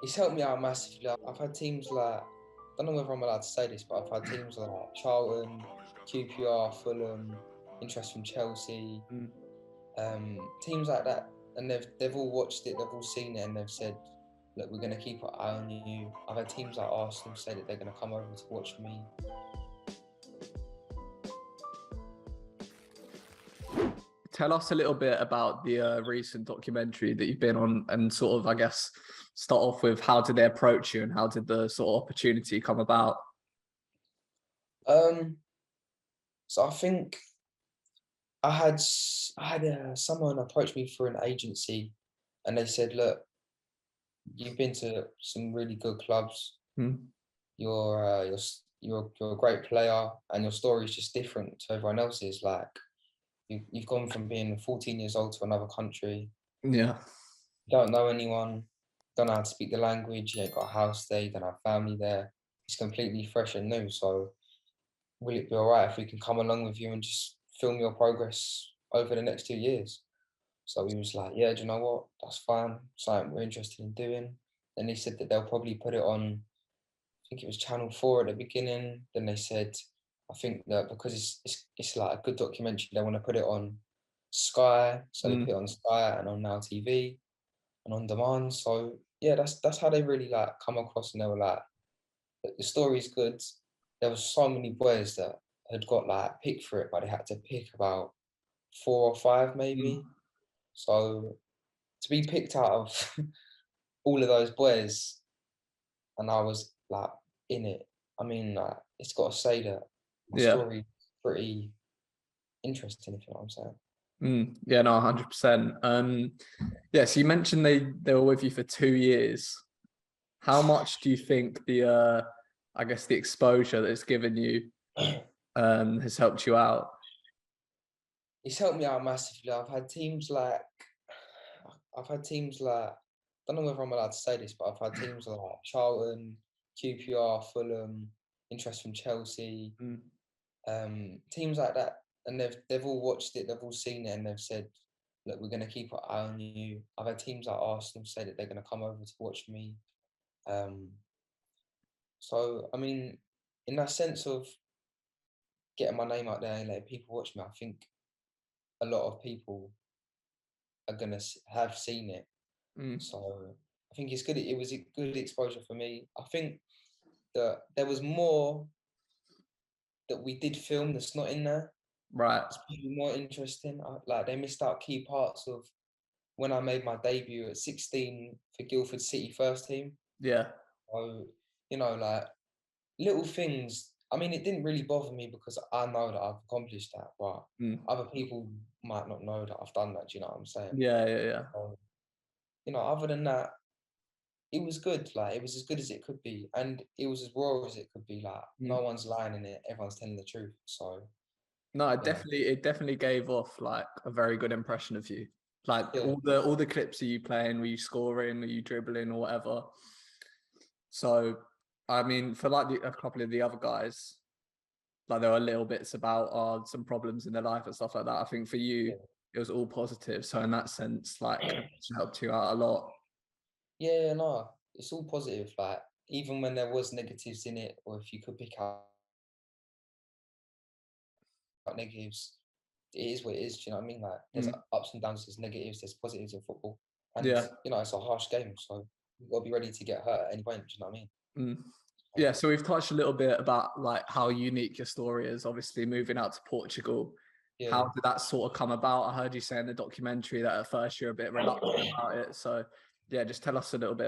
He's helped me out massively. I've had teams like, I don't know whether I'm allowed to say this, but I've had teams like Charlton, QPR, Fulham, interest from Chelsea, Mm. teams like that, and they've all watched it, they've all seen it, and they've said, "Look, we're going to keep an eye on you." I've had teams like Arsenal say that they're going to come over to watch me. Tell us a little bit about the recent documentary that you've been on, and sort of, I guess, start off with how did they approach you and how did the sort of opportunity come about? Um, so I think I had someone approach me through an agency, and they said, "Look, you've been to some really good clubs. Mm. You're a great player, and your story is just different to everyone else's. Like you've gone from being 14 years old to another country. Yeah. You don't know anyone, don't know how to speak the language. You ain't got a house there. You don't have family there. It's completely fresh and new. So will it be all right if we can come along with you and just film your progress over the next 2 years?" So we was like, "Yeah, do you know what? That's fine. Something we're interested in doing." Then they said that they'll probably put it on, I think it was Channel 4 at the beginning. Then they said, I think that because it's like a good documentary, they want to put it on Sky. So they put Mm. it on Sky and on Now TV and on demand. So yeah, that's how they really like come across, and they were like, "Look, the story's good." There was so many boys that had got like picked for it, but they had to pick about 4 or 5 maybe. Mm. So to be picked out of all of those boys, and I was like in it. I mean, like, it's got to say that my Yeah. story pretty interesting, if you know what I'm saying. Mm. Yeah, no, 100%. Yeah, so you mentioned they were with you for 2 years. How much do you think the I guess the exposure that it's given you has helped you out? It's helped me out massively. I've had teams like, I don't know whether I'm allowed to say this, but I've had teams like Charlton, QPR, Fulham, interest from Chelsea, Mm. teams like that, and they've all watched it, they've all seen it, and they've said, "Look, we're going to keep an eye on you." I've had teams like Arsenal say that they're going to come over to watch me. Um, so I mean, in that sense of getting my name out there and letting people watch me, I think a lot of people are gonna have seen it. Mm. So I think it's good. It was a good exposure for me. I think that there was more that we did film that's not in there. Right. It's probably more interesting. Like they missed out key parts of when I made my debut at 16 for Guildford City first team. Yeah. So like little things. I mean, it didn't really bother me because I know that I've accomplished that, but Mm. other people might not know that I've done that. Do you know what I'm saying? Yeah, yeah, yeah. So, other than that, it was good. Like it was as good as it could be, and it was as raw as it could be. Like Mm. no one's lying in it. Everyone's telling the truth. So No, yeah, it definitely gave off like a very good impression of you. Like yeah, all the clips of you playing, were you scoring, were you dribbling or whatever. So I mean, for like a couple of the other guys, like there were little bits about some problems in their life and stuff like that. I think for you, it was all positive. So in that sense, like yeah. it helped you out a lot. Yeah, no, it's all positive. Like even when there was negatives in it, or if you could pick out negatives, it is what it is. Do you know what I mean? Like there's Mm. ups and downs, there's negatives, there's positives in football, and Yeah. it's a harsh game, so you've got to be ready to get hurt at any point. Do you know what I mean? Mm. So, Yeah, so we've touched a little bit about like how unique your story is, obviously moving out to Portugal. How yeah. did that sort of come about? I heard you say in the documentary that at first you're a bit reluctant about it. So yeah, just tell us a little bit